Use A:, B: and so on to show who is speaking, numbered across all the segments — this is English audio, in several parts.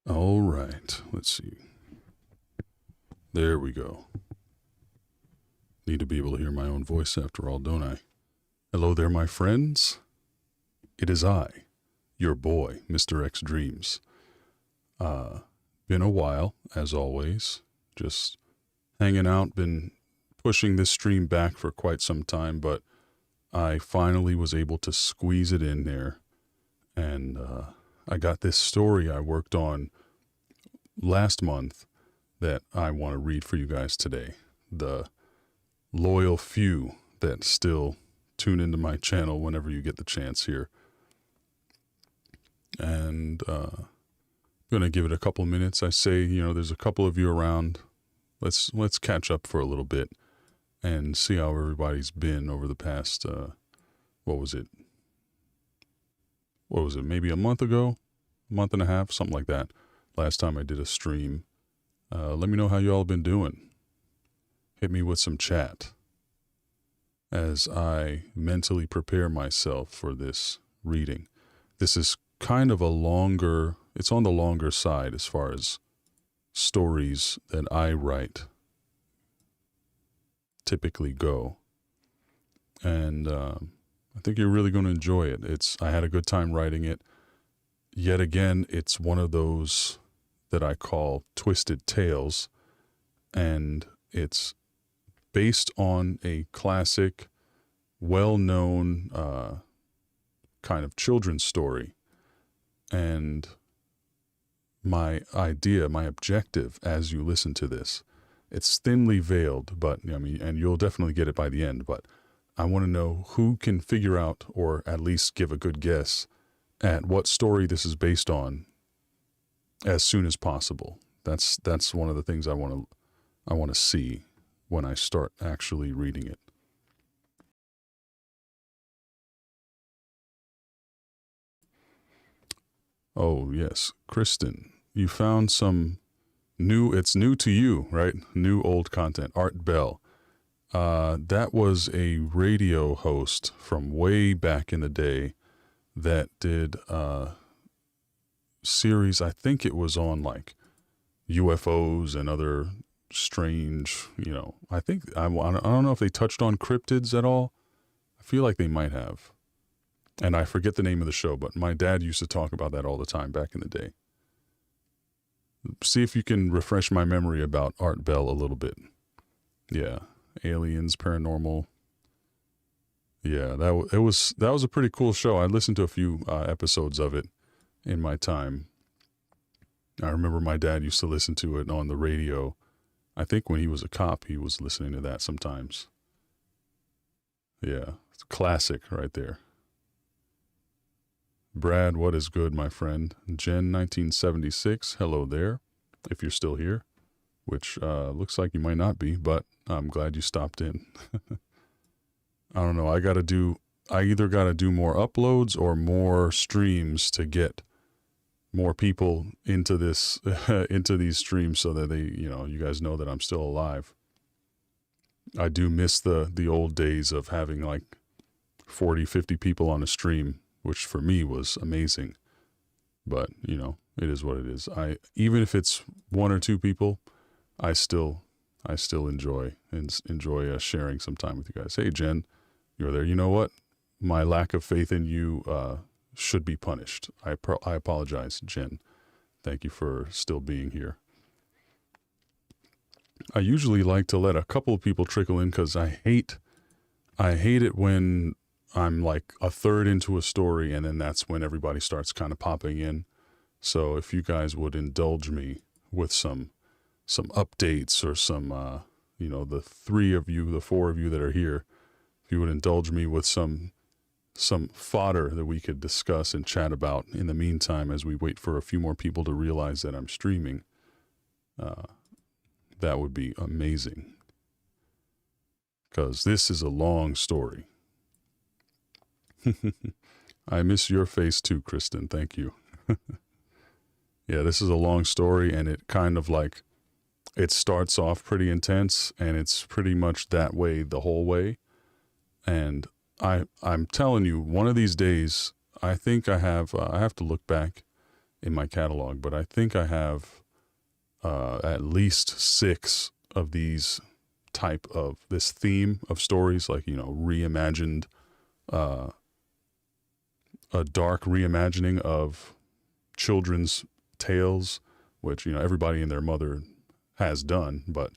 A: All right, let's see. There we go. Need to be able to hear my own voice after all, don't I? Hello there, my friends. It is I, your boy, Mr. X Dreams. Been a while, as always. Just hanging out, been pushing this stream back for quite some time, but I finally was able to squeeze it in there. And I got this story I worked on last month that I want to read for you guys today. The loyal few that still tune into my channel whenever you get the chance here. And going to give it a couple minutes. I say, there's a couple of you around. Let's catch up for a little bit and see how everybody's been over the past, what was it? Maybe a month ago, a month and a half, something like that. Last time I did a stream. Let me know how y'all been doing. Hit me with some chat as I mentally prepare myself for this reading. This is kind of it's on the longer side as far as stories that I write typically go. And I think you're really going to enjoy it. I had a good time writing it. Yet again, it's one of those that I call twisted tales, and it's based on a classic, well-known kind of children's story. And my objective as you listen to this, it's thinly veiled, but and you'll definitely get it by the end, but I want to know who can figure out, or at least give a good guess at what story this is based on as soon as possible. That's one of the things I want to see when I start actually reading it. Oh, yes. Kristen, you found it's new to you, right? New old content. Art Bell. That was a radio host from way back in the day that did a series. I think it was on like UFOs and other strange, I don't know if they touched on cryptids at all. I feel like they might have. And I forget the name of the show, but my dad used to talk about that all the time back in the day. See if you can refresh my memory about Art Bell a little bit. Yeah. Aliens, paranormal. Yeah, that was a pretty cool show. I listened to a few episodes of it in my time. I remember my dad used to listen to it on the radio. I think when he was a cop, he was listening to that sometimes. Yeah, it's a classic right there. Brad, what is good, my friend? Jen, 1976, hello there, if you're still here, which looks like you might not be, but I'm glad you stopped in. I don't know, I either got to do more uploads or more streams to get more people into this, into these streams so that they, you guys know that I'm still alive. I do miss the old days of having like 40, 50 people on a stream, which for me was amazing. But, it is what it is. Even if it's one or two people, I still enjoy sharing some time with you guys. Hey, Jen, you're there. You know what? My lack of faith in you should be punished. I apologize, Jen. Thank you for still being here. I usually like to let a couple of people trickle in because I hate it when I'm like a third into a story and then that's when everybody starts kind of popping in. So if you guys would indulge me with some updates or some, the four of you that are here, if you would indulge me with some fodder that we could discuss and chat about in the meantime as we wait for a few more people to realize that I'm streaming, that would be amazing. Because this is a long story. I miss your face too, Kristen. Thank you. Yeah, this is a long story, and it kind of like, it starts off pretty intense, and it's pretty much that way the whole way. And I'm telling you, one of these days, I think I have to look back in my catalog, but I think I have at least 6 of these type of this theme of stories, like, reimagined, a dark reimagining of children's tales, which, everybody and their mother has done, but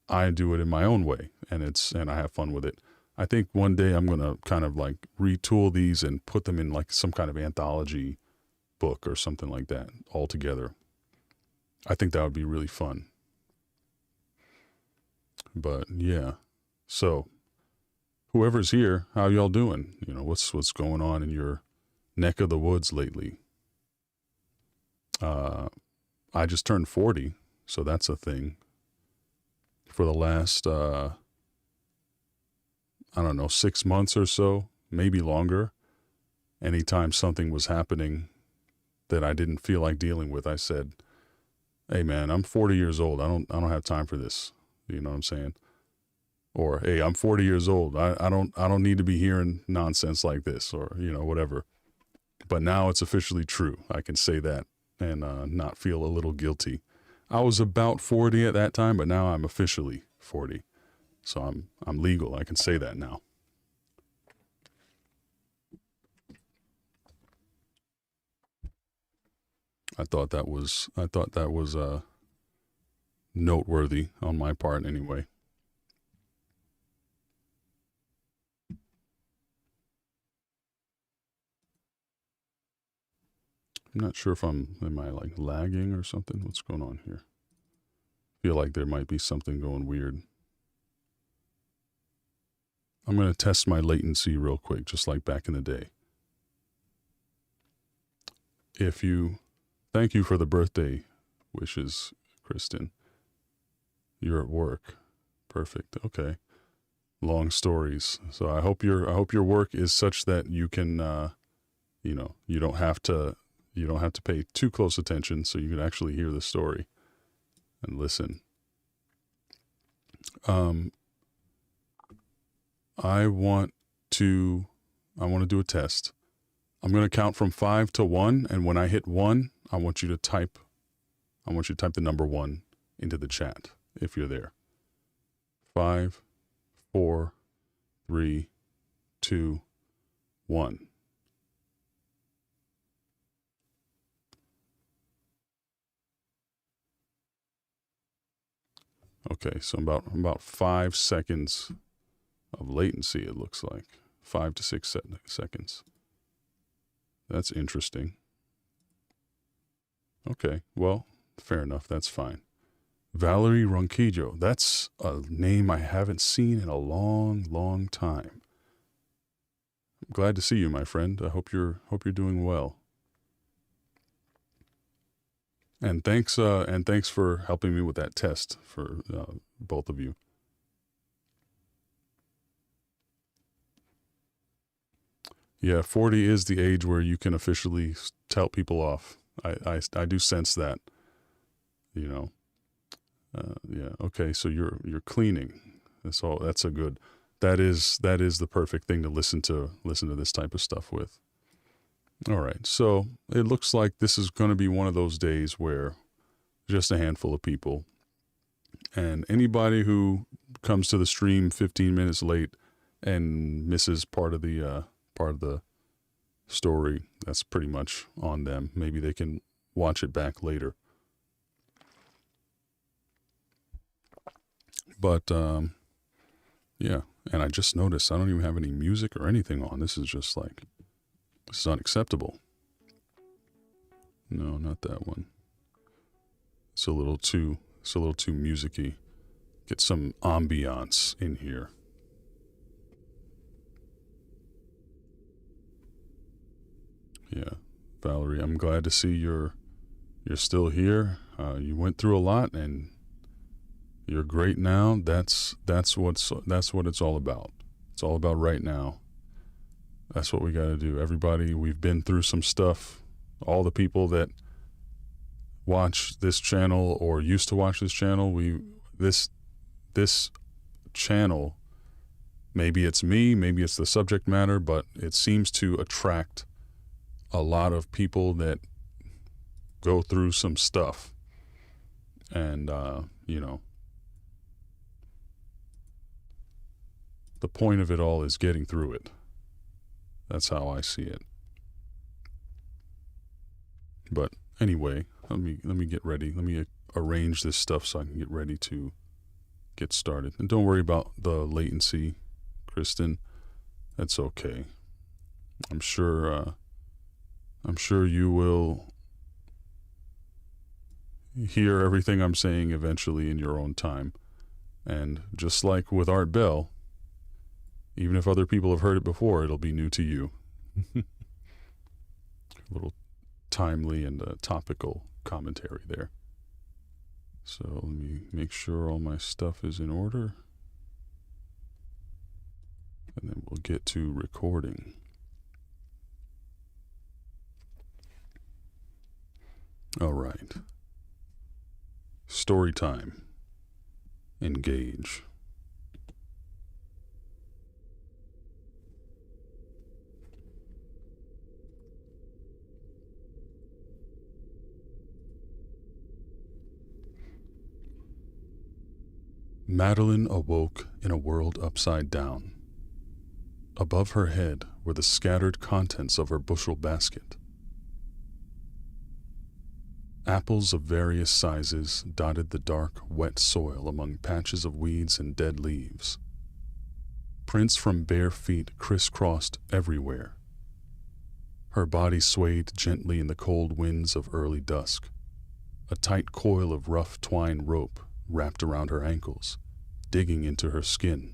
A: I do it in my own way, and I have fun with it. I think one day I'm going to kind of like retool these and put them in like some kind of anthology book or something like that all together. I think that would be really fun. But yeah, so whoever's here, how y'all doing? What's going on in your neck of the woods lately? I just turned 40, so that's a thing. For the last, 6 months or so, maybe longer, anytime something was happening that I didn't feel like dealing with, I said, hey man, I'm 40 years old. I don't have time for this. You know what I'm saying? Or, hey, I'm 40 years old. I don't need to be hearing nonsense like this, or, whatever. But now it's officially true. I can say that and not feel a little guilty. I was about 40 at that time, but now I'm officially 40. So I'm legal. I can say that now. I thought that was noteworthy on my part anyway. I'm not sure if am I like lagging or something? What's going on here? Feel like there might be something going weird. I'm going to test my latency real quick, just like back in the day. Thank you for the birthday wishes, Kristen. You're at work. Perfect. Okay. Long stories. So I hope your work is such that you can, you don't have to pay too close attention, so you can actually hear the story and listen. I want to do a test. I'm going to count from 5 to 1, and when I hit 1, I want you to type the number 1 into the chat if you're there. 5, 4, 3, 2, 1. Okay, so about 5 seconds of latency, it looks like. 5 to 6 seconds. That's interesting. Okay, well, fair enough. That's fine. Valerie Ronquillo. That's a name I haven't seen in a long, long time. I'm glad to see you, my friend. I hope you're doing well. And thanks for helping me with that test for both of you. Yeah, 40 is the age where you can officially tell people off. I do sense that, Yeah. Okay. So you're cleaning. That's all. That's a good. That is the perfect thing to listen to this type of stuff with. All right. So it looks like this is going to be one of those days where just a handful of people, and anybody who comes to the stream 15 minutes late and misses part of the story, that's pretty much on them. Maybe they can watch it back later. But yeah, and I just noticed I don't even have any music or anything on. This is unacceptable. No, not that one. It's a little too music-y. Get some ambiance in here. Yeah, Valerie, I'm glad to see you're still here. You went through a lot, and you're great now. That's what it's all about. It's all about right now. That's what we got to do. Everybody, we've been through some stuff. All the people that watch this channel or used to watch this channel, this channel, maybe it's me, maybe it's the subject matter, but it seems to attract a lot of people that go through some stuff. And, the point of it all is getting through it. That's how I see it. But anyway, let me get ready. Let me arrange this stuff so I can get ready to get started. And don't worry about the latency, Kristen. That's okay. I'm sure you will hear everything I'm saying eventually in your own time. And just like with Art Bell, even if other people have heard it before, it'll be new to you. A little timely and topical commentary there. So let me make sure all my stuff is in order. And then we'll get to recording. All right. Story time. Engage. Madeline awoke in a world upside down. Above her head were the scattered contents of her bushel basket. Apples of various sizes dotted the dark, wet soil among patches of weeds and dead leaves. Prints from bare feet crisscrossed everywhere. Her body swayed gently in the cold winds of early dusk. A tight coil of rough twine rope wrapped around her ankles, digging into her skin.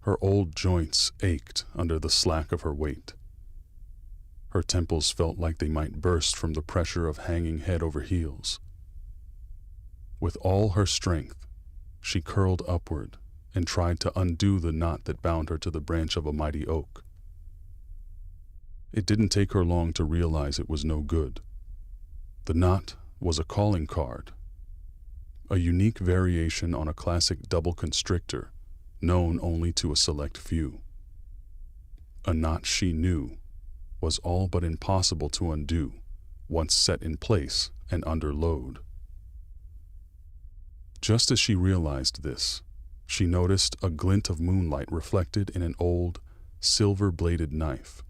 A: Her old joints ached under the slack of her weight. Her temples felt like they might burst from the pressure of hanging head over heels. With all her strength, she curled upward and tried to undo the knot that bound her to the branch of a mighty oak. It didn't take her long to realize it was no good. The knot was a calling card, a unique variation on a classic double constrictor known only to a select few. A knot she knew was all but impossible to undo once set in place and under load. Just as she realized this, she noticed a glint of moonlight reflected in an old, silver-bladed knife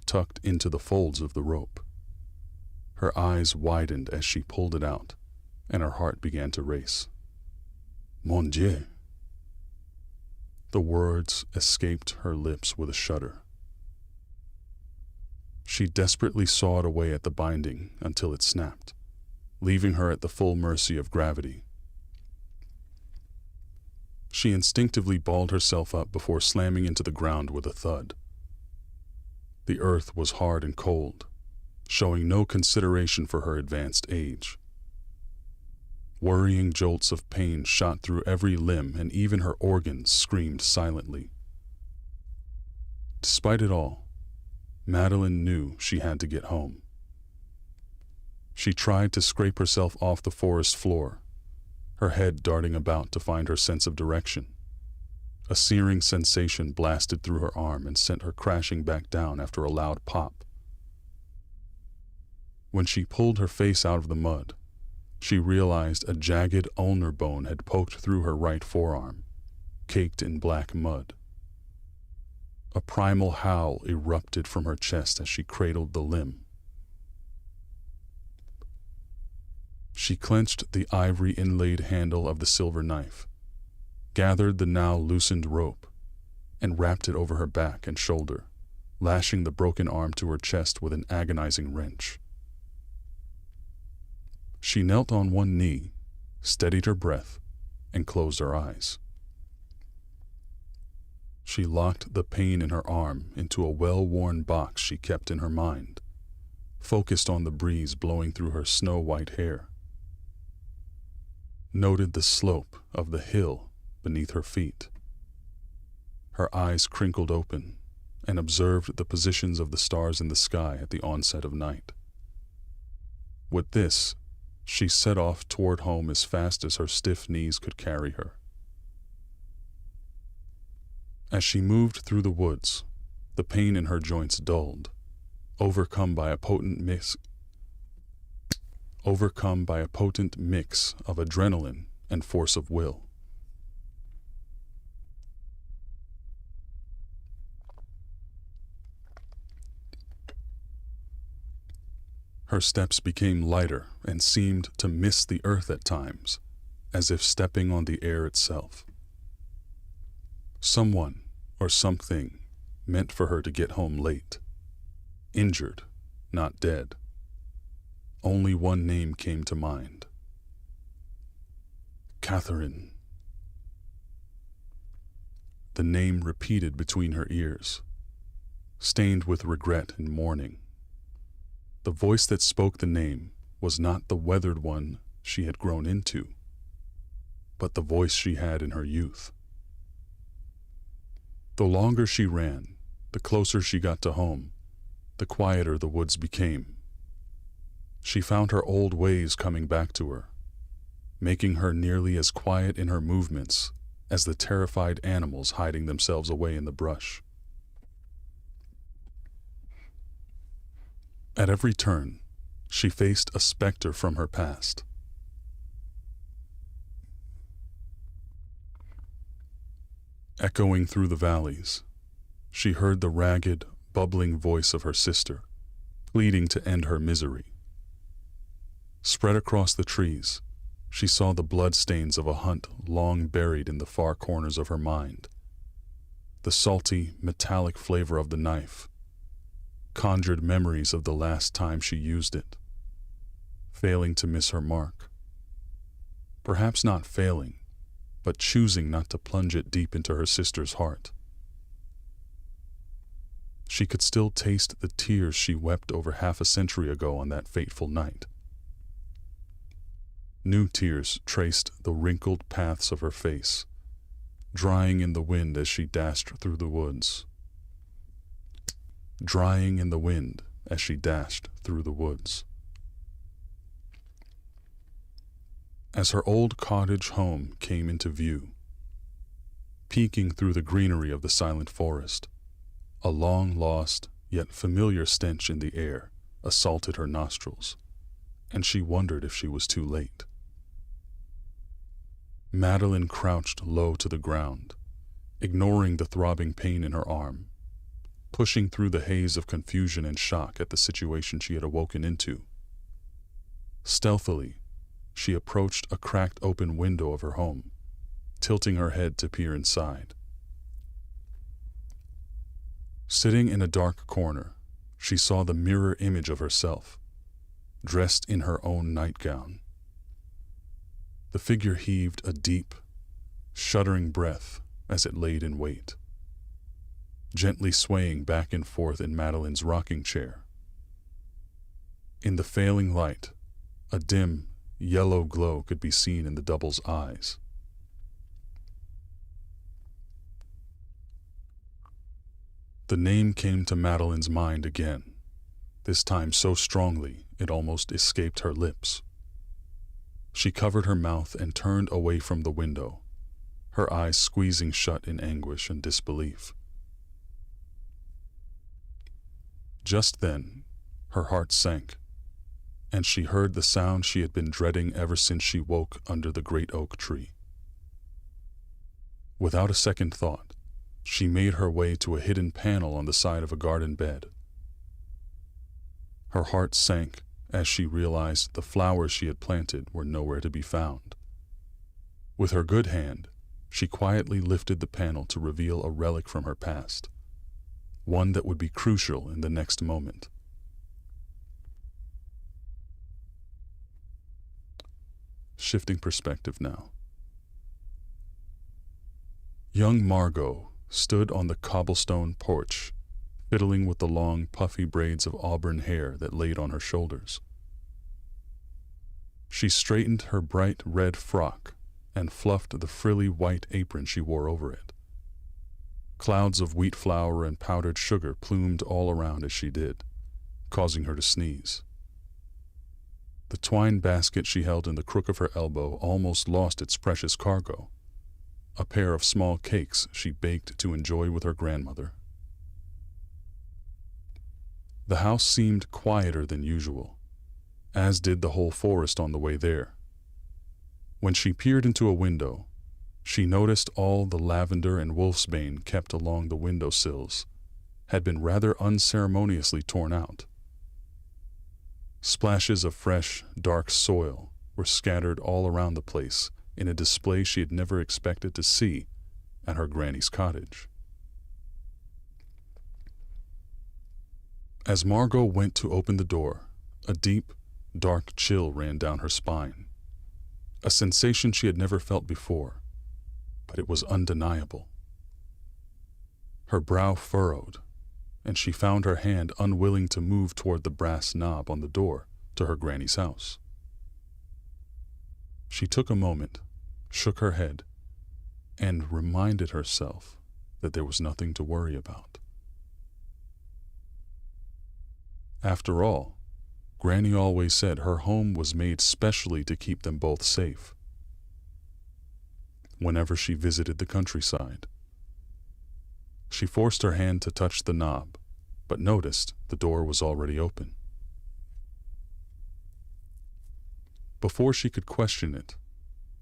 A: tucked into the folds of the rope. Her eyes widened as she pulled it out, and her heart began to race. Mon Dieu. The words escaped her lips with a shudder. She desperately sawed away at the binding until it snapped, leaving her at the full mercy of gravity. She instinctively balled herself up before slamming into the ground with a thud. The earth was hard and cold, showing no consideration for her advanced age. Worrying jolts of pain shot through every limb, and even her organs screamed silently. Despite it all, Madeline knew she had to get home. She tried to scrape herself off the forest floor, her head darting about to find her sense of direction. A searing sensation blasted through her arm and sent her crashing back down after a loud pop. When she pulled her face out of the mud, she realized a jagged ulnar bone had poked through her right forearm, caked in black mud. A primal howl erupted from her chest as she cradled the limb. She clenched the ivory-inlaid handle of the silver knife, gathered the now loosened rope, and wrapped it over her back and shoulder, lashing the broken arm to her chest with an agonizing wrench. She knelt on one knee, steadied her breath, and closed her eyes. She locked the pain in her arm into a well-worn box she kept in her mind, focused on the breeze blowing through her snow-white hair, noted the slope of the hill beneath her feet. Her eyes crinkled open and observed the positions of the stars in the sky at the onset of night. With this, she set off toward home as fast as her stiff knees could carry her. As she moved through the woods, the pain in her joints dulled, overcome by a potent overcome by a potent mix of adrenaline and force of will. Her steps became lighter and seemed to miss the earth at times, as if stepping on the air itself. Someone or something meant for her to get home late. Injured, not dead. Only one name came to mind. Catherine. The name repeated between her ears, stained with regret and mourning. The voice that spoke the name was not the weathered one she had grown into, but the voice she had in her youth. The longer she ran, the closer she got to home, the quieter the woods became. She found her old ways coming back to her, making her nearly as quiet in her movements as the terrified animals hiding themselves away in the brush. At every turn, she faced a specter from her past. Echoing through the valleys, she heard the ragged, bubbling voice of her sister, pleading to end her misery. Spread across the trees, she saw the bloodstains of a hunt long buried in the far corners of her mind. The salty, metallic flavor of the knife conjured memories of the last time she used it, failing to miss her mark. Perhaps not failing, but choosing not to plunge it deep into her sister's heart. She could still taste the tears she wept over half a century ago on that fateful night. New tears traced the wrinkled paths of her face, drying in the wind as she dashed through the woods. Drying in the wind as she dashed through the woods. As her old cottage home came into view, peeking through the greenery of the silent forest, a long-lost yet familiar stench in the air assaulted her nostrils, and she wondered if she was too late. Madeline crouched low to the ground, ignoring the throbbing pain in her arm, pushing through the haze of confusion and shock at the situation she had awoken into. Stealthily, she approached a cracked open window of her home, tilting her head to peer inside. Sitting in a dark corner, she saw the mirror image of herself, dressed in her own nightgown. The figure heaved a deep, shuddering breath as it laid in wait, gently swaying back and forth in Madeline's rocking chair. In the failing light, a dim, yellow glow could be seen in the double's eyes. The name came to Madeline's mind again, this time so strongly it almost escaped her lips. She covered her mouth and turned away from the window, her eyes squeezing shut in anguish and disbelief. Just then, her heart sank, and she heard the sound she had been dreading ever since she woke under the great oak tree. Without a second thought, she made her way to a hidden panel on the side of a garden bed. Her heart sank as she realized the flowers she had planted were nowhere to be found. With her good hand, she quietly lifted the panel to reveal a relic from her past, one that would be crucial in the next moment. Shifting perspective now. Young Margot stood on the cobblestone porch, fiddling with the long, puffy braids of auburn hair that laid on her shoulders. She straightened her bright red frock and fluffed the frilly white apron she wore over it. Clouds of wheat flour and powdered sugar plumed all around as she did, causing her to sneeze. The twine basket she held in the crook of her elbow almost lost its precious cargo, a pair of small cakes she baked to enjoy with her grandmother. The house seemed quieter than usual, as did the whole forest on the way there. When she peered into a window, she noticed all the lavender and wolfsbane kept along the window sills had been rather unceremoniously torn out. Splashes of fresh, dark soil were scattered all around the place in a display she had never expected to see at her granny's cottage. As Margot went to open the door, a deep, dark chill ran down her spine, a sensation she had never felt before, but it was undeniable. Her brow furrowed, and she found her hand unwilling to move toward the brass knob on the door to her granny's house. She took a moment, shook her head, and reminded herself that there was nothing to worry about. After all, Granny always said her home was made specially to keep them both safe. Whenever she visited the countryside, she forced her hand to touch the knob, but noticed the door was already open. Before she could question it,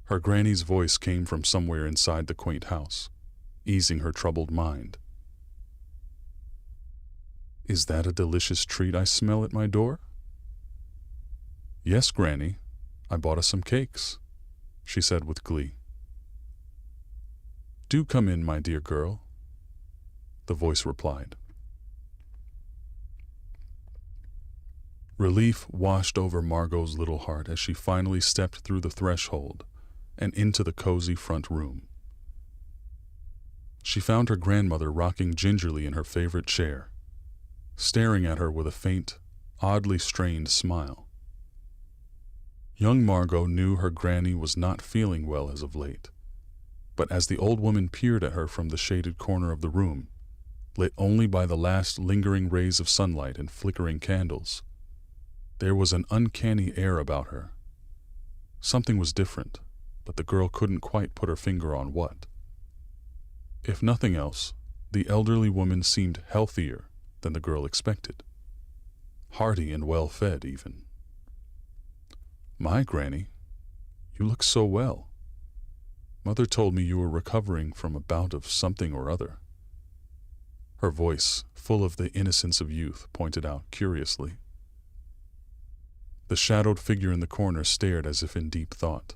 A: her granny's voice came from somewhere inside the quaint house, easing her troubled mind. "Is that a delicious treat I smell at my door?" "Yes, Granny, I bought us some cakes," she said with glee. "Do come in, my dear girl," the voice replied. Relief washed over Margot's little heart as she finally stepped through the threshold and into the cozy front room. She found her grandmother rocking gingerly in her favorite chair, staring at her with a faint, oddly strained smile. Young Margot knew her granny was not feeling well as of late, but as the old woman peered at her from the shaded corner of the room, lit only by the last lingering rays of sunlight and flickering candles, there was an uncanny air about her. Something was different, but the girl couldn't quite put her finger on what. If nothing else, the elderly woman seemed healthier than the girl expected. Hearty and well-fed, even. "My Granny, you look so well. Mother told me you were recovering from a bout of something or other." Her voice, full of the innocence of youth, pointed out curiously. The shadowed figure in the corner stared as if in deep thought.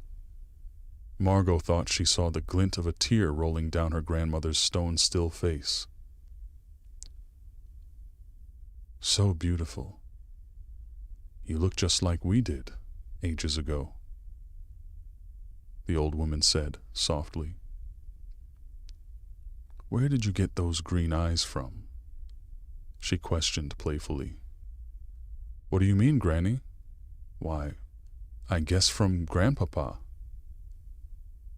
A: Margot thought she saw the glint of a tear rolling down her grandmother's stone-still face. "So beautiful. You look just like we did, ages ago," the old woman said softly. "Where did you get those green eyes from?" she questioned playfully. "What do you mean, Granny?" "Why, I guess from Grandpapa,"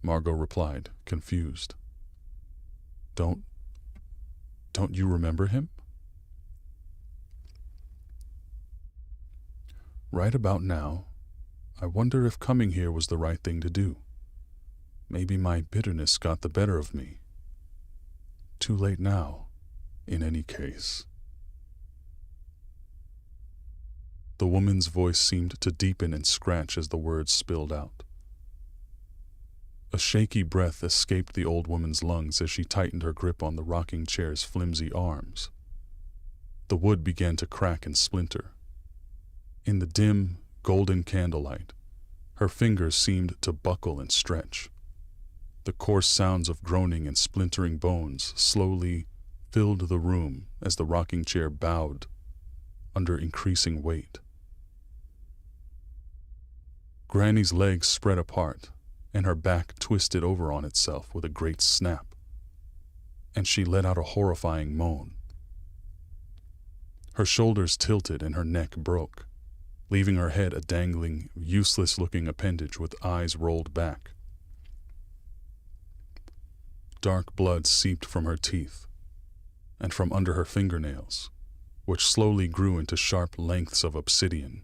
A: Margot replied, confused. Don't you remember him?" "Right about now, I wonder if coming here was the right thing to do. Maybe my bitterness got the better of me. Too late now, in any case." The woman's voice seemed to deepen and scratch as the words spilled out. A shaky breath escaped the old woman's lungs as she tightened her grip on the rocking chair's flimsy arms. The wood began to crack and splinter. In the dim, golden candlelight, her fingers seemed to buckle and stretch. The coarse sounds of groaning and splintering bones slowly filled the room as the rocking chair bowed under increasing weight. Granny's legs spread apart, and her back twisted over on itself with a great snap, and she let out a horrifying moan. Her shoulders tilted and her neck broke, leaving her head a dangling, useless-looking appendage with eyes rolled back. Dark blood seeped from her teeth and from under her fingernails, which slowly grew into sharp lengths of obsidian.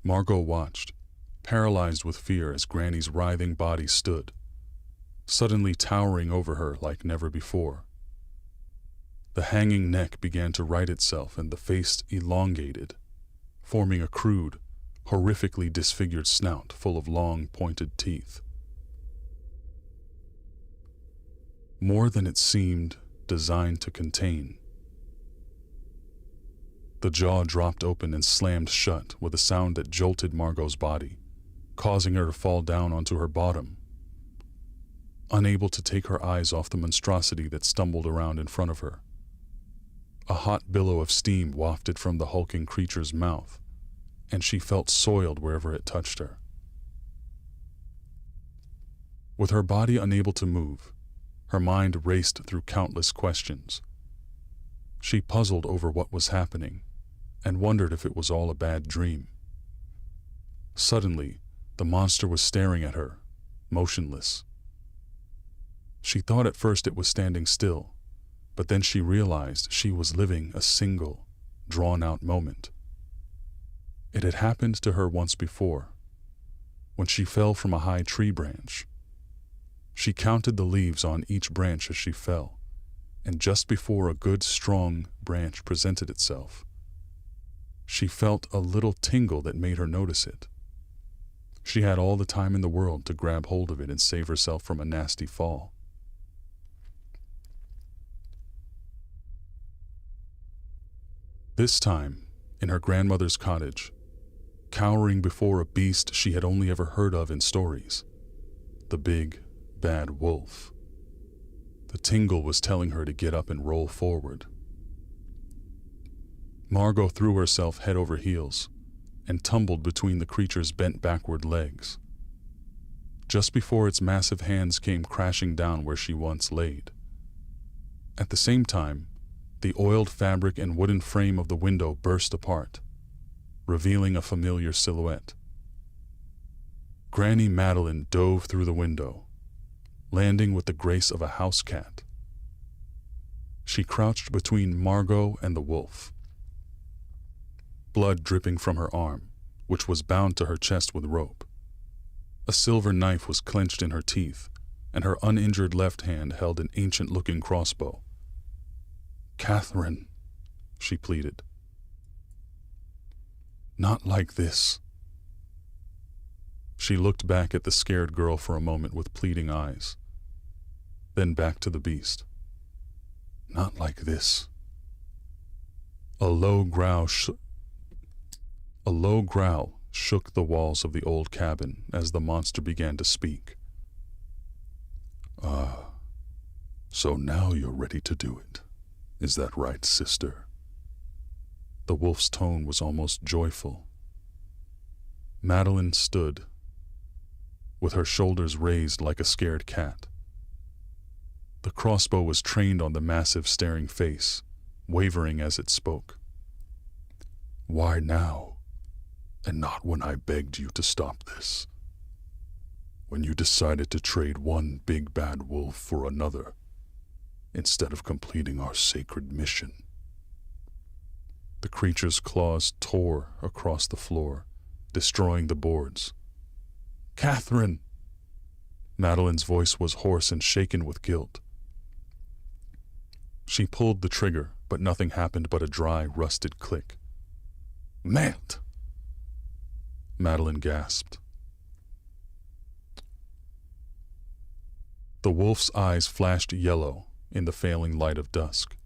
A: Margot watched, paralyzed with fear as Granny's writhing body stood, suddenly towering over her like never before. The hanging neck began to right itself and the face elongated, forming a crude, horrifically disfigured snout full of long, pointed teeth. More than it seemed designed to contain. The jaw dropped open and slammed shut with a sound that jolted Margot's body, causing her to fall down onto her bottom. Unable to take her eyes off the monstrosity that stumbled around in front of her. A hot billow of steam wafted from the hulking creature's mouth, and she felt soiled wherever it touched her. With her body unable to move, her mind raced through countless questions. She puzzled over what was happening and wondered if it was all a bad dream. Suddenly, the monster was staring at her, motionless. She thought at first it was standing still, but then she realized she was living a single, drawn-out moment. It had happened to her once before, when she fell from a high tree branch. She counted the leaves on each branch as she fell, and just before a good, strong branch presented itself, she felt a little tingle that made her notice it. She had all the time in the world to grab hold of it and save herself from a nasty fall. This time, in her grandmother's cottage, cowering before a beast she had only ever heard of in stories, the big, bad wolf. The tingle was telling her to get up and roll forward. Margot threw herself head over heels and tumbled between the creature's bent backward legs, just before its massive hands came crashing down where she once laid. At the same time, the oiled fabric and wooden frame of the window burst apart, revealing a familiar silhouette. Granny Madeline dove through the window, landing with the grace of a house cat. She crouched between Margot and the wolf, blood dripping from her arm, which was bound to her chest with rope. A silver knife was clenched in her teeth, and her uninjured left hand held an ancient-looking crossbow. "Catherine," she pleaded. "Not like this." She looked back at the scared girl for a moment with pleading eyes, then back to the beast. "Not like this." A low growl shook the walls of the old cabin as the monster began to speak. "Ah, so now you're ready to do it. Is that right, sister?" The wolf's tone was almost joyful. Madeline stood, with her shoulders raised like a scared cat. The crossbow was trained on the massive staring face, wavering as it spoke. "Why now, and not when I begged you to stop this? When you decided to trade one big bad wolf for another, instead of completing our sacred mission?" The creature's claws tore across the floor, destroying the boards. "Catherine!" Madeline's voice was hoarse and shaken with guilt. She pulled the trigger, but nothing happened but a dry, rusted click. "Matt!" Madeline gasped. The wolf's eyes flashed yellow in the failing light of dusk.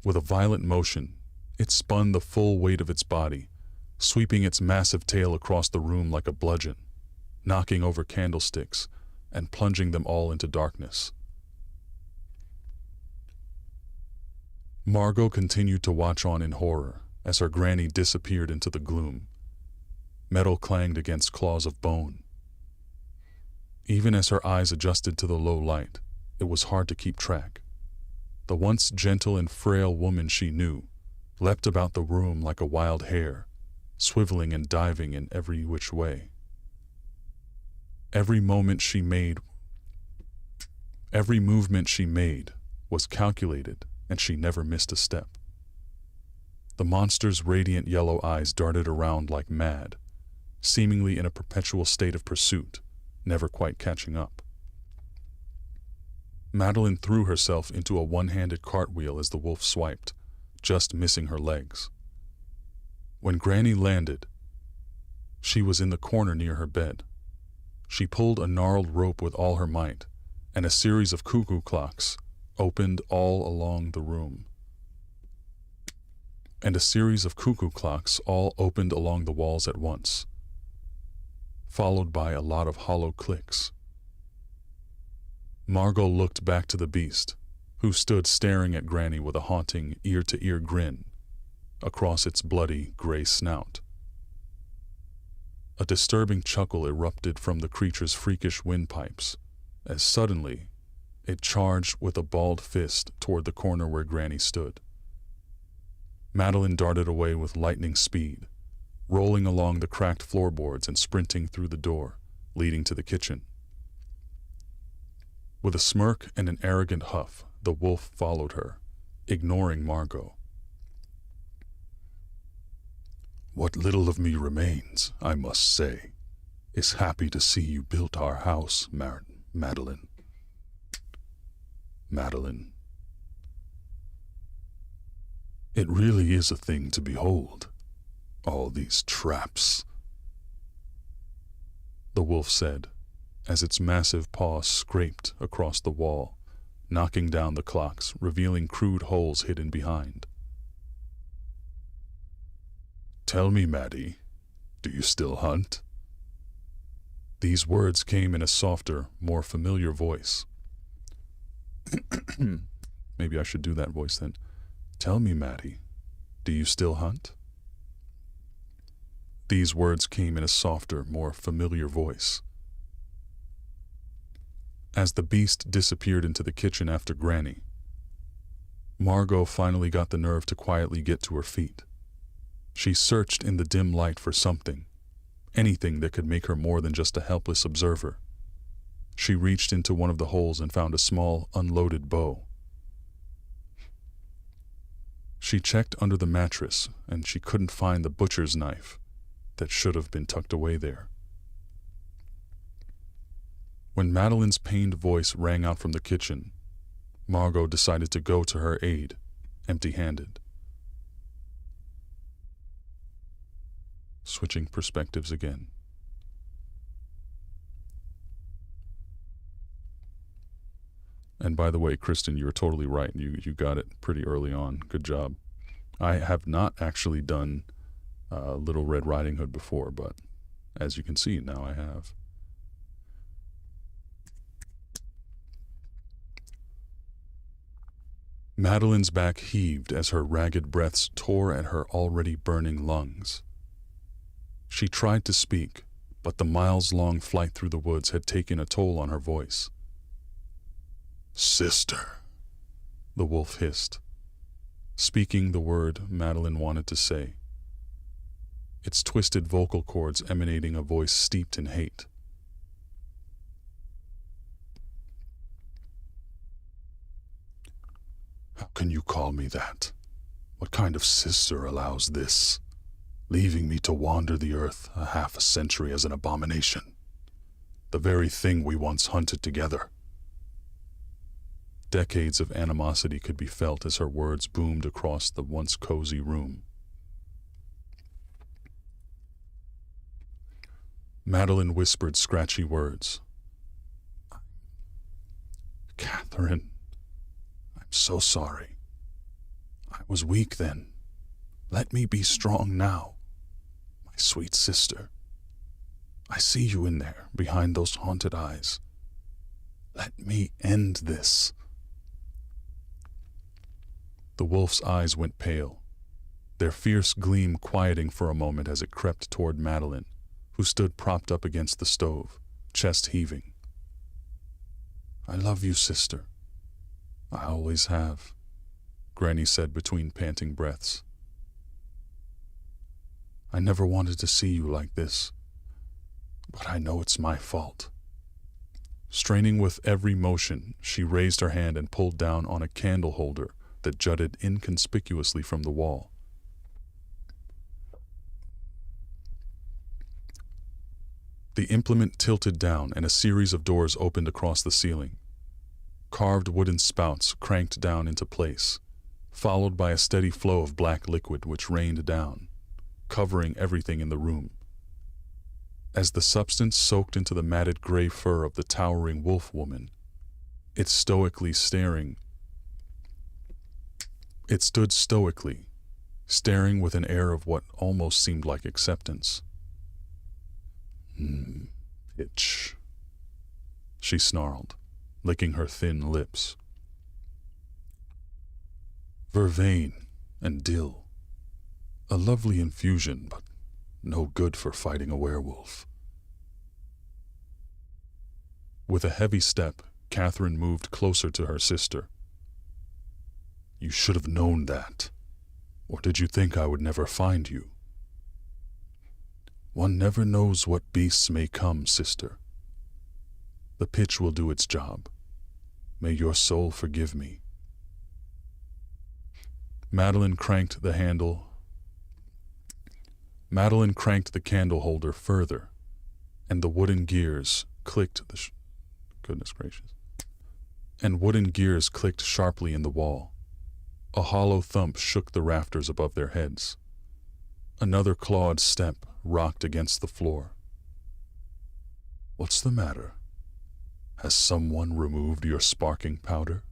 A: With a violent motion, it spun the full weight of its body, sweeping its massive tail across the room like a bludgeon, knocking over candlesticks and plunging them all into darkness. Margot continued to watch on in horror as her granny disappeared into the gloom. Metal clanged against claws of bone. Even as her eyes adjusted to the low light, it was hard to keep track. The once gentle and frail woman she knew leapt about the room like a wild hare, swiveling and diving in every which way. Every movement she made was calculated, and she never missed a step. The monster's radiant yellow eyes darted around like mad, seemingly in a perpetual state of pursuit, never quite catching up. Madeline threw herself into a one-handed cartwheel as the wolf swiped, just missing her legs. When Granny landed, she was in the corner near her bed. She pulled a gnarled rope with all her might, and a series of cuckoo clocks opened all along the room. And a series of cuckoo clocks all opened along the walls at once, followed by a lot of hollow clicks. Margot looked back to the beast, who stood staring at Granny with a haunting, ear-to-ear grin across its bloody, gray snout. A disturbing chuckle erupted from the creature's freakish windpipes, as suddenly it charged with a balled fist toward the corner where Granny stood. Madeline darted away with lightning speed, rolling along the cracked floorboards and sprinting through the door leading to the kitchen. With a smirk and an arrogant huff, the wolf followed her, ignoring Margot. What little of me remains, I must say, is happy to see you built our house, Madeline. Madeline. It really is a thing to behold, all these traps, the wolf said, as its massive paw scraped across the wall, knocking down the clocks, revealing crude holes hidden behind. Tell me, Maddie, do you still hunt? These words came in a softer, more familiar voice. Maybe I should do that voice then. Tell me, Maddie, do you still hunt? These words came in a softer, more familiar voice. As the beast disappeared into the kitchen after Granny, Margot finally got the nerve to quietly get to her feet. She searched in the dim light for something, anything that could make her more than just a helpless observer. She reached into one of the holes and found a small, unloaded bow. She checked under the mattress, and she couldn't find the butcher's knife that should have been tucked away there. When Madeline's pained voice rang out from the kitchen, Margot decided to go to her aid, empty-handed. Switching perspectives again. And by the way, Kristen, you were totally right. You got it pretty early on. Good job. I have not actually done Little Red Riding Hood before, but as you can see, now I have. Madeline's back heaved as her ragged breaths tore at her already burning lungs. She tried to speak, but the miles-long flight through the woods had taken a toll on her voice. Sister, the wolf hissed, speaking the word Madeline wanted to say, its twisted vocal cords emanating a voice steeped in hate. How can you call me that? What kind of sister allows this? Leaving me to wander the earth a half a century as an abomination. The very thing we once hunted together. Decades of animosity could be felt as her words boomed across the once cozy room. Madeline whispered scratchy words. Catherine, I'm so sorry. I was weak then. Let me be strong now. My sweet sister. I see you in there, behind those haunted eyes. Let me end this. The wolf's eyes went pale, their fierce gleam quieting for a moment as it crept toward Madeline, who stood propped up against the stove, chest heaving. I love you, sister. I always have, Granny said between panting breaths. I never wanted to see you like this, but I know it's my fault. Straining with every motion, she raised her hand and pulled down on a candle holder that jutted inconspicuously from the wall. The implement tilted down and a series of doors opened across the ceiling. Carved wooden spouts cranked down into place, followed by a steady flow of black liquid which rained down, covering everything in the room. As the substance soaked into the matted gray fur of the towering wolf woman, it stood stoically, staring with an air of what almost seemed like acceptance. Bitch, she snarled, licking her thin lips. Vervain and dill. A lovely infusion, but no good for fighting a werewolf. With a heavy step, Catherine moved closer to her sister. You should have known that. Or did you think I would never find you? One never knows what beasts may come, sister. The pitch will do its job. May your soul forgive me. Madeline cranked the candle holder further, and the wooden gears clicked sharply in the wall. A hollow thump shook the rafters above their heads. Another clawed step rocked against the floor. What's the matter? Has someone removed your sparking powder?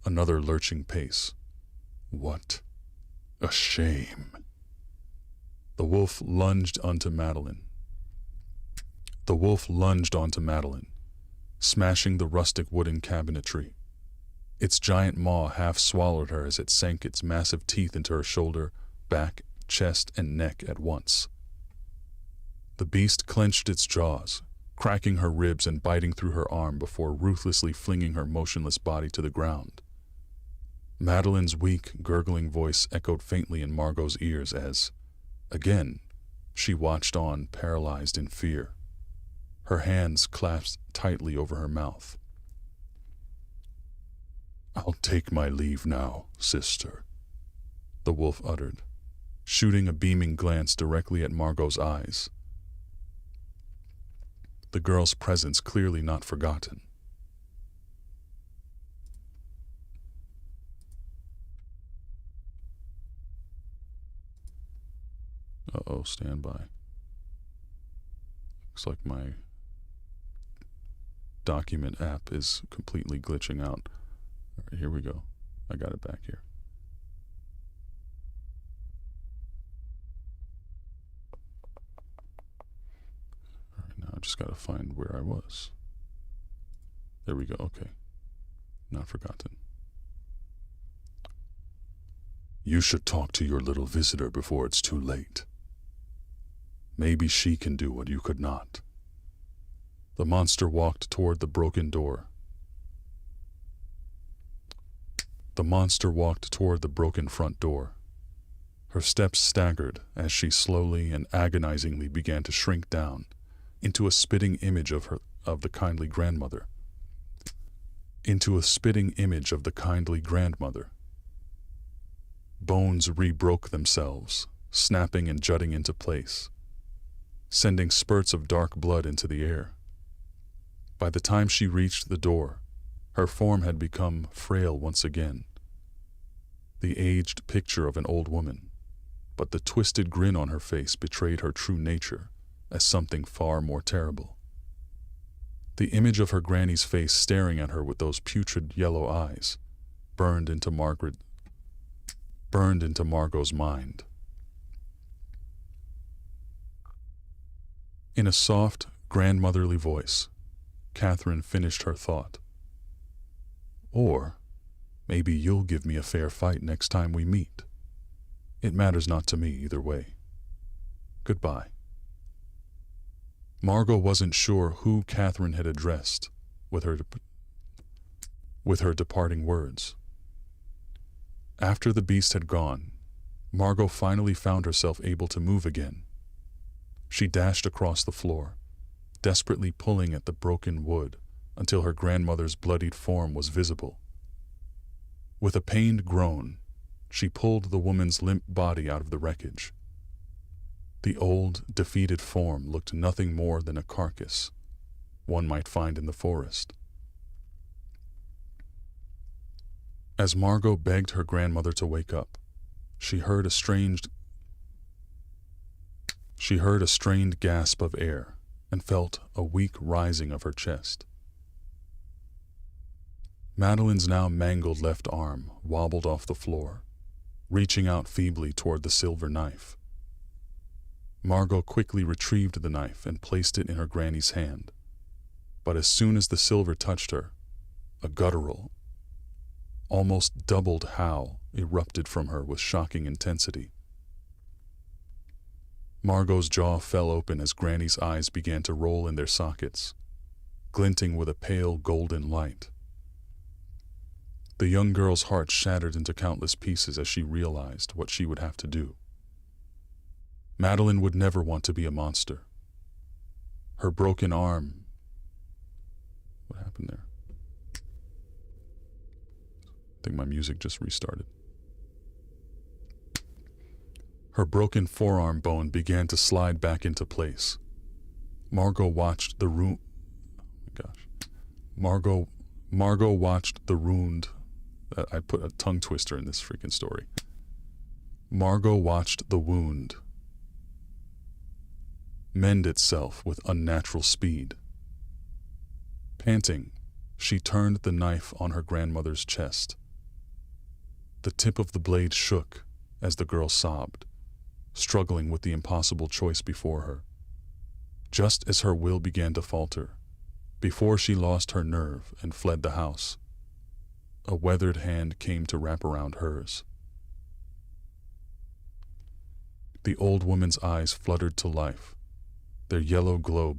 A: Another lurching pace. What a shame. The wolf lunged onto Madeline, smashing the rustic wooden cabinetry. Its giant maw half swallowed her as it sank its massive teeth into her shoulder, back, chest, and neck at once. The beast clenched its jaws, cracking her ribs and biting through her arm before ruthlessly flinging her motionless body to the ground. Madeline's weak, gurgling voice echoed faintly in Margot's ears as, again, she watched on, paralyzed in fear, her hands clasped tightly over her mouth. I'll take my leave now, sister, the wolf uttered, shooting a beaming glance directly at Margot's eyes. The girl's presence clearly not forgotten. Uh-oh, stand by. Looks like my document app is completely glitching out. All right, here we go. I got it back here. All right, now I just got to find where I was. There we go. Okay. Not forgotten. You should talk to your little visitor before it's too late. Maybe she can do what you could not. The monster walked toward the broken door. The monster walked toward the broken front door. Her steps staggered as she slowly and agonizingly began to shrink down into a spitting image of the kindly grandmother. Bones re-broke themselves, snapping and jutting into place, sending spurts of dark blood into the air. By the time she reached the door, her form had become frail once again, the aged picture of an old woman, but the twisted grin on her face betrayed her true nature as something far more terrible. The image of her granny's face staring at her with those putrid yellow eyes burned into Margot's mind. In a soft, grandmotherly voice, Catherine finished her thought. Or maybe you'll give me a fair fight next time we meet. It matters not to me either way. Goodbye. Margot wasn't sure who Catherine had addressed with her departing words. After the beast had gone, Margot finally found herself able to move again. She dashed across the floor, desperately pulling at the broken wood until her grandmother's bloodied form was visible. With a pained groan, she pulled the woman's limp body out of the wreckage. The old, defeated form looked nothing more than a carcass one might find in the forest. As Margot begged her grandmother to wake up, she heard a strange She heard a strained gasp of air and felt a weak rising of her chest. Madeline's now mangled left arm wobbled off the floor, reaching out feebly toward the silver knife. Margot quickly retrieved the knife and placed it in her granny's hand, but as soon as the silver touched her, a guttural, almost doubled howl erupted from her with shocking intensity. Margot's jaw fell open as Granny's eyes began to roll in their sockets, glinting with a pale golden light. The young girl's heart shattered into countless pieces as she realized what she would have to do. Madeline would never want to be a monster. Her broken arm... What happened there? I think my music just restarted. Her broken forearm bone began to slide back into place. Margot watched the wound... Oh my gosh. Margot watched the wound... I put a tongue twister in this freaking story. Margot watched the wound mend itself with unnatural speed. Panting, she turned the knife on her grandmother's chest. The tip of the blade shook as the girl sobbed, struggling with the impossible choice before her. Just as her will began to falter, before she lost her nerve and fled the house, a weathered hand came to wrap around hers. The old woman's eyes fluttered to life, their yellow glow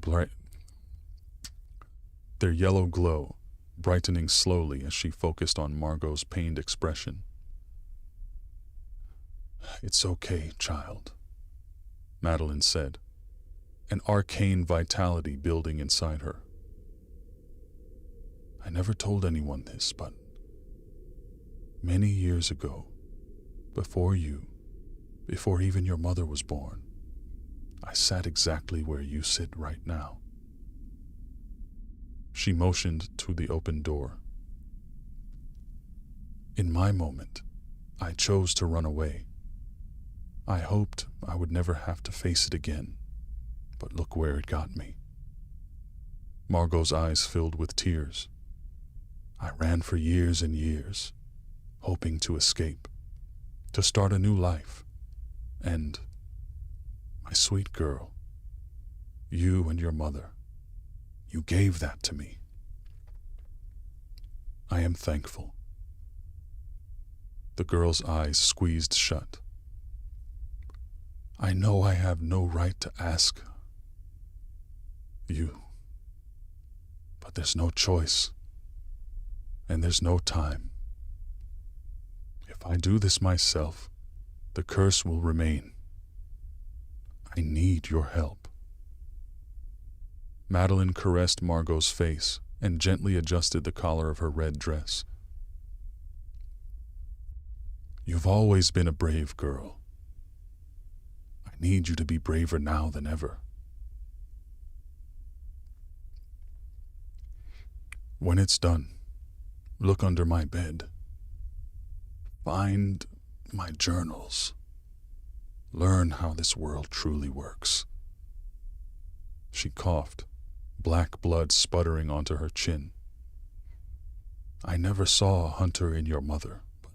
A: brightening slowly as she focused on Margot's pained expression. "It's okay, child," Madeline said, an arcane vitality building inside her. "I never told anyone this, but many years ago, before even your mother was born, I sat exactly where you sit right now." She motioned to the open door. "In my moment, I chose to run away. I hoped I would never have to face it again, but look where it got me." Margot's eyes filled with tears. "I ran for years and years, hoping to escape, to start a new life. And, my sweet girl, you and your mother, you gave that to me. I am thankful." The girl's eyes squeezed shut. "I know I have no right to ask you, but there's no choice, and there's no time. If I do this myself, the curse will remain. I need your help." Madeline caressed Margot's face and gently adjusted the collar of her red dress. "You've always been a brave girl. I need you to be braver now than ever. When it's done, look under my bed. Find my journals. Learn how this world truly works." She coughed, black blood sputtering onto her chin. "I never saw a hunter in your mother, but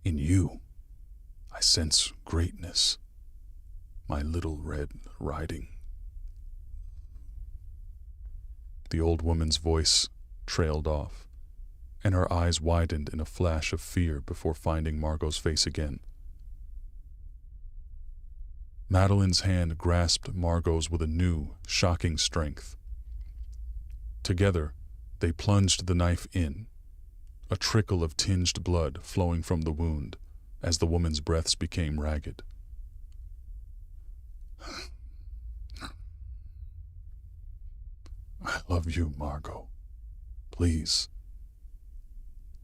A: in you, I sense greatness. My little Red Riding." The old woman's voice trailed off, and her eyes widened in a flash of fear before finding Margot's face again. Madeline's hand grasped Margot's with a new, shocking strength. Together, they plunged the knife in, a trickle of tinged blood flowing from the wound as the woman's breaths became ragged. "I love you, Margot. Please,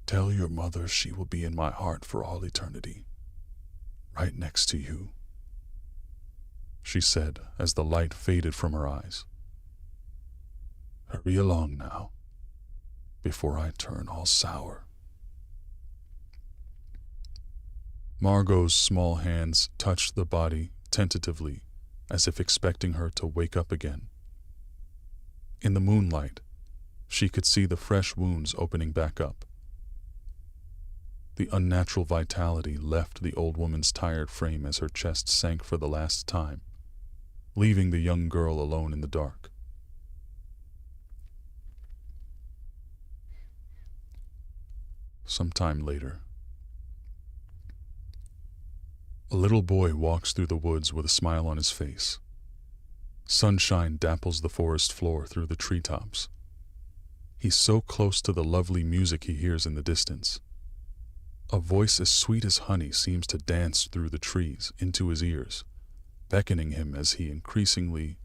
A: tell your mother she will be in my heart for all eternity, right next to you," she said as the light faded from her eyes. "Hurry along now, before I turn all sour." Margot's small hands touched the body tentatively as if expecting her to wake up again. In the moonlight, she could see the fresh wounds opening back up. The unnatural vitality left the old woman's tired frame as her chest sank for the last time, leaving the young girl alone in the dark. Sometime later, a little boy walks through the woods with a smile on his face. Sunshine dapples the forest floor through the treetops. He's so close to the lovely music he hears in the distance. A voice as sweet as honey seems to dance through the trees into his ears, beckoning him as the increasingly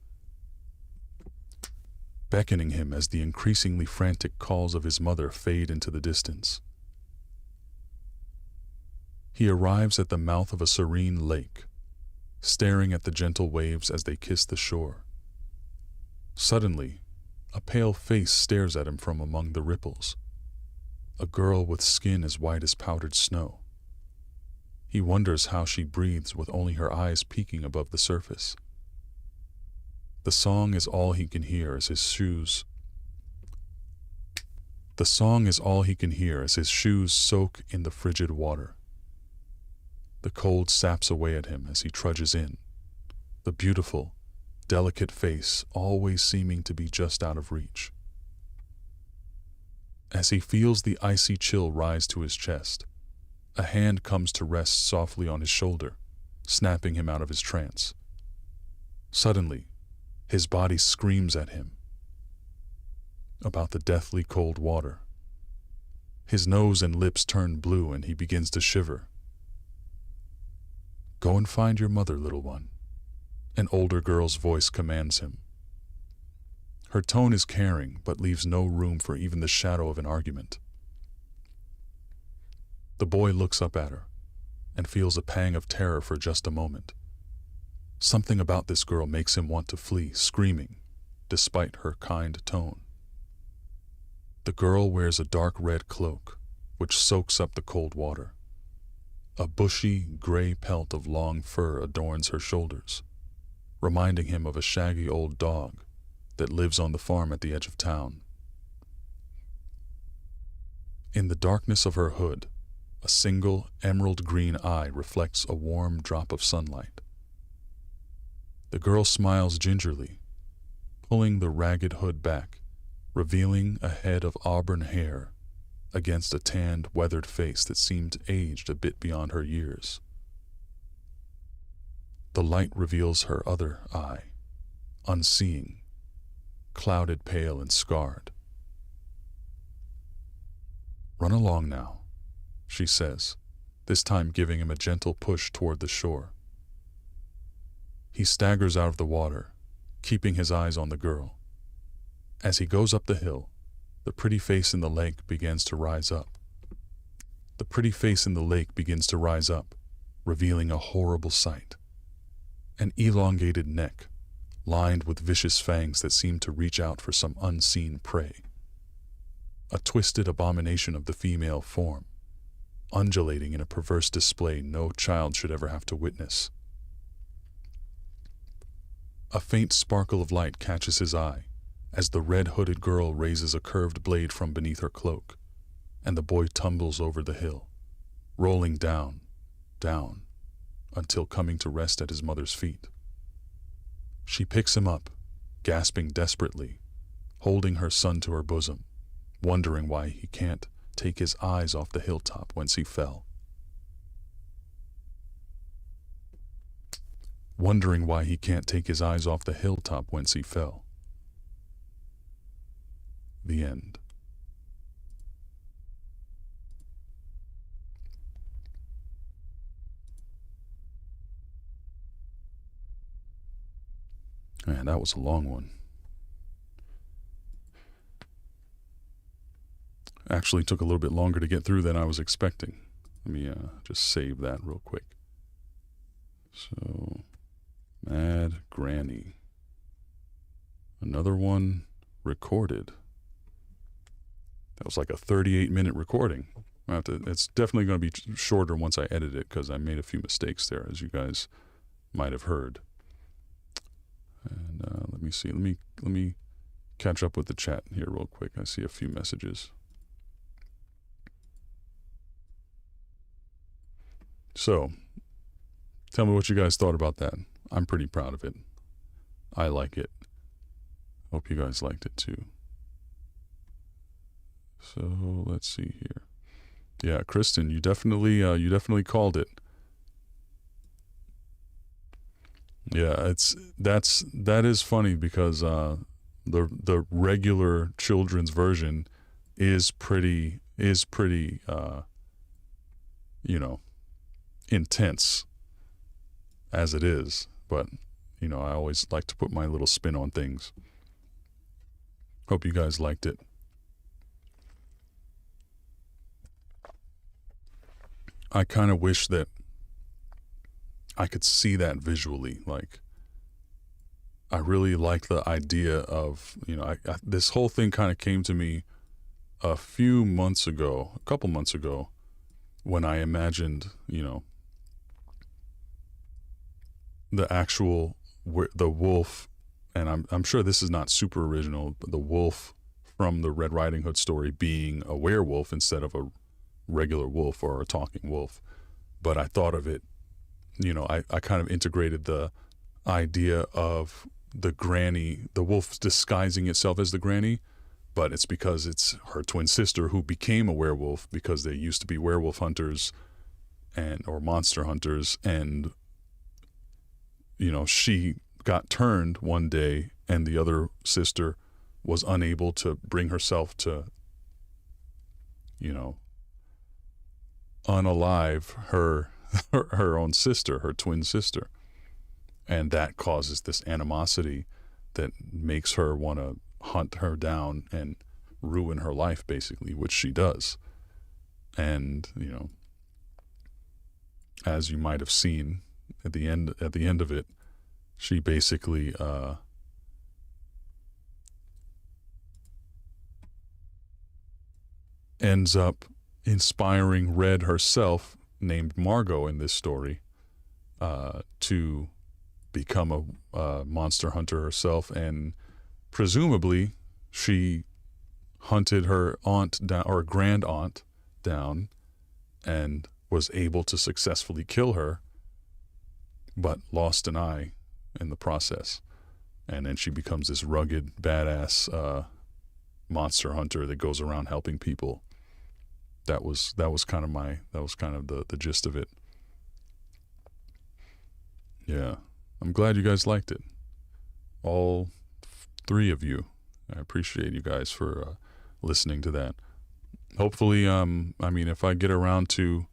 A: frantic calls of his mother fade into the distance. He arrives at the mouth of a serene lake, staring at the gentle waves as they kiss the shore. Suddenly, a pale face stares at him from among the ripples. A girl with skin as white as powdered snow. He wonders how she breathes with only her eyes peeking above the surface. The song is all he can hear as his shoes soak in the frigid water. The cold saps away at him as he trudges in, the beautiful, delicate face always seeming to be just out of reach. As he feels the icy chill rise to his chest, a hand comes to rest softly on his shoulder, snapping him out of his trance. Suddenly, his body screams at him about the deathly cold water. His nose and lips turn blue and he begins to shiver. "Go and find your mother, little one," an older girl's voice commands him. Her tone is caring, but leaves no room for even the shadow of an argument. The boy looks up at her and feels a pang of terror for just a moment. Something about this girl makes him want to flee, screaming, despite her kind tone. The girl wears a dark red cloak, which soaks up the cold water. A bushy, gray pelt of long fur adorns her shoulders, reminding him of a shaggy old dog that lives on the farm at the edge of town. In the darkness of her hood, a single emerald green eye reflects a warm drop of sunlight. The girl smiles gingerly, pulling the ragged hood back, revealing a head of auburn hair against a tanned, weathered face that seemed aged a bit beyond her years. The light reveals her other eye, unseeing, clouded, pale, and scarred. "Run along now," she says, this time giving him a gentle push toward the shore. He staggers out of the water, keeping his eyes on the girl. As he goes up the hill, the pretty face in the lake begins to rise up. Revealing a horrible sight. An elongated neck, lined with vicious fangs that seem to reach out for some unseen prey. A twisted abomination of the female form, undulating in a perverse display no child should ever have to witness. A faint sparkle of light catches his eye as the red-hooded girl raises a curved blade from beneath her cloak, and the boy tumbles over the hill, rolling down, until coming to rest at his mother's feet. She picks him up, gasping desperately, holding her son to her bosom, wondering why he can't take his eyes off the hilltop whence he fell. The end. Man, that was a long one. Actually took a little bit longer to get through than I was expecting. Let me just save that real quick. So, Mad Granny. Another one recorded. That was like a 38-minute recording. It's definitely going to be shorter once I edit it because I made a few mistakes there, as you guys might have heard. And let me see. Let me catch up with the chat here real quick. I see a few messages. So, tell me what you guys thought about that. I'm pretty proud of it. I like it. Hope you guys liked it too. So let's see here. Yeah, Kristen, you definitely called it. Yeah, that is funny because the regular children's version is pretty you know, intense as it is, but you know, I always like to put my little spin on things. Hope you guys liked it. I kind of wish that I could see that visually. Like, I really like the idea of, you know, this whole thing kind of came to me a couple months ago, when I imagined, you know, the wolf, and I'm sure this is not super original, but the wolf from the Red Riding Hood story being a werewolf instead of a regular wolf or a talking wolf. But I thought of it, you know, I kind of integrated the idea of the wolf disguising itself as the granny, but it's because it's her twin sister who became a werewolf because they used to be werewolf hunters or monster hunters, and you know, she got turned one day and the other sister was unable to bring herself to, you know, unalive her own sister, her twin sister. And that causes this animosity that makes her want to hunt her down and ruin her life, basically, which she does. And, you know, as you might have seen at the end of it, she basically ends up inspiring Red herself, named Margot in this story, to become a monster hunter herself, and presumably she hunted her aunt down, or grand aunt down, and was able to successfully kill her, but lost an eye in the process. And then she becomes this rugged, badass monster hunter that goes around helping people. That was kind of the gist of it. Yeah, I'm glad you guys liked it. All three of you. I appreciate you guys for listening to that. Hopefully, I mean, if I get around to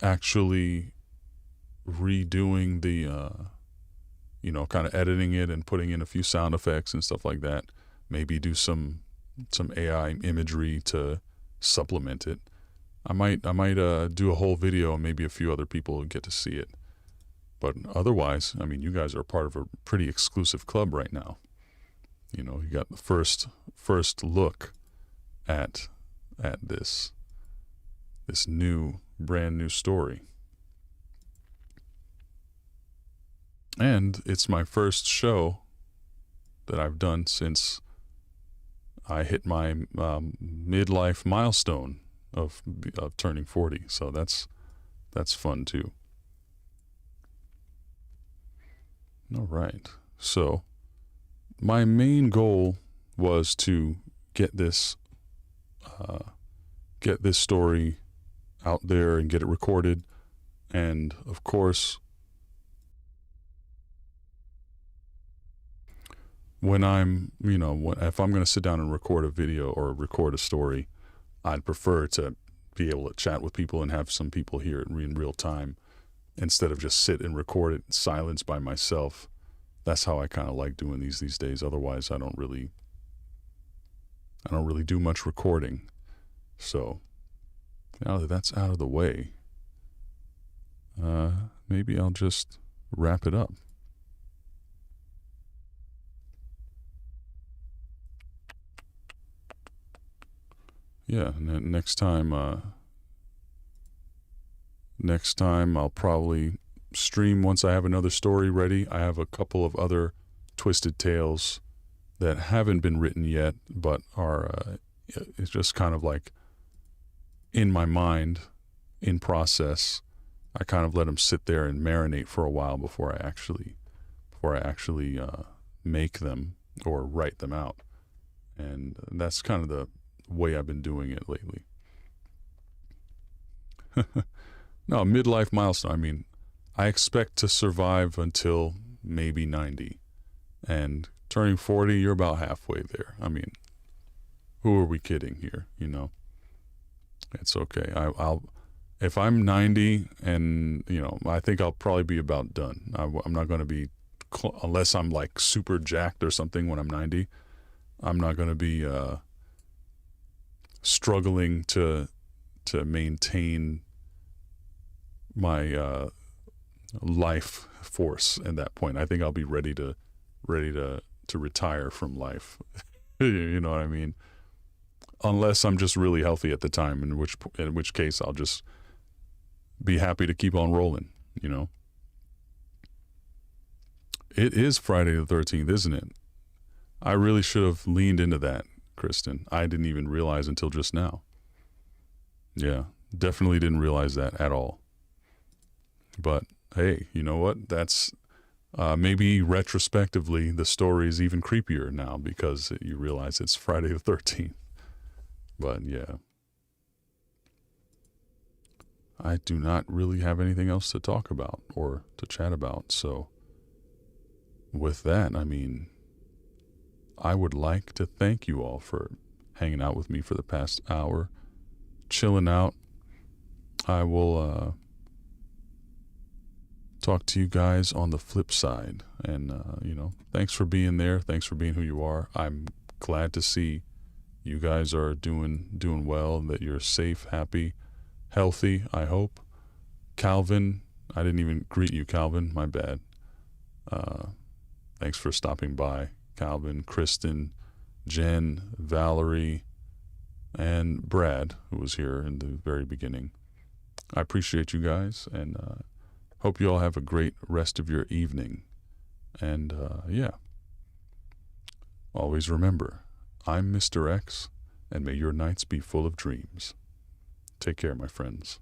A: actually redoing the, you know, kind of editing it and putting in a few sound effects and stuff like that, maybe do some AI imagery to supplement it. I might do a whole video and maybe a few other people get to see it. But otherwise, I mean, you guys are part of a pretty exclusive club right now. You know, you got the first look at this brand new story. And it's my first show that I've done since I hit my midlife milestone of turning 40. So that's fun too. All right. So my main goal was to get this story out there and get it recorded. And of course, when if I'm going to sit down and record a video or record a story, I'd prefer to be able to chat with people and have some people hear it in real time instead of just sit and record it in silence by myself. That's how I kind of like doing these days. Otherwise, I don't really do much recording. So now that that's out of the way, maybe I'll just wrap it up. Yeah, and next time I'll probably stream once I have another story ready. I have a couple of other twisted tales that haven't been written yet, but are it's just kind of like in my mind, in process. I kind of let them sit there and marinate for a while before I actually make them or write them out. And that's kind of the way I've been doing it lately. No, midlife milestone. I mean, I expect to survive until maybe 90. And turning 40, you're about halfway there. I mean, who are we kidding here, you know? It's okay. I'll if I'm 90 and, you know, I think I'll probably be about done. I'm not going to be, unless I'm like super jacked or something when I'm 90, I'm not going to be struggling to maintain my life force at that point. I think I'll be ready to retire from life. You know what I mean? Unless I'm just really healthy at the time, in which case I'll just be happy to keep on rolling, you know? It is Friday the 13th, isn't it? I really should have leaned into that, Kristen. I didn't even realize until just now. Yeah, definitely didn't realize that at all. But hey, you know what? That's maybe retrospectively the story is even creepier now because you realize it's Friday the 13th. But yeah, I do not really have anything else to talk about or to chat about. So with that, I mean, I would like to thank you all for hanging out with me for the past hour, chilling out. I will talk to you guys on the flip side. And, you know, thanks for being there. Thanks for being who you are. I'm glad to see you guys are doing well, that you're safe, happy, healthy, I hope. Calvin, I didn't even greet you, Calvin. My bad. Thanks for stopping by. Calvin, Kristen, Jen, Valerie, and Brad, who was here in the very beginning. I appreciate you guys, and hope you all have a great rest of your evening. And yeah, always remember, I'm Mr. X, and may your nights be full of dreams. Take care, my friends.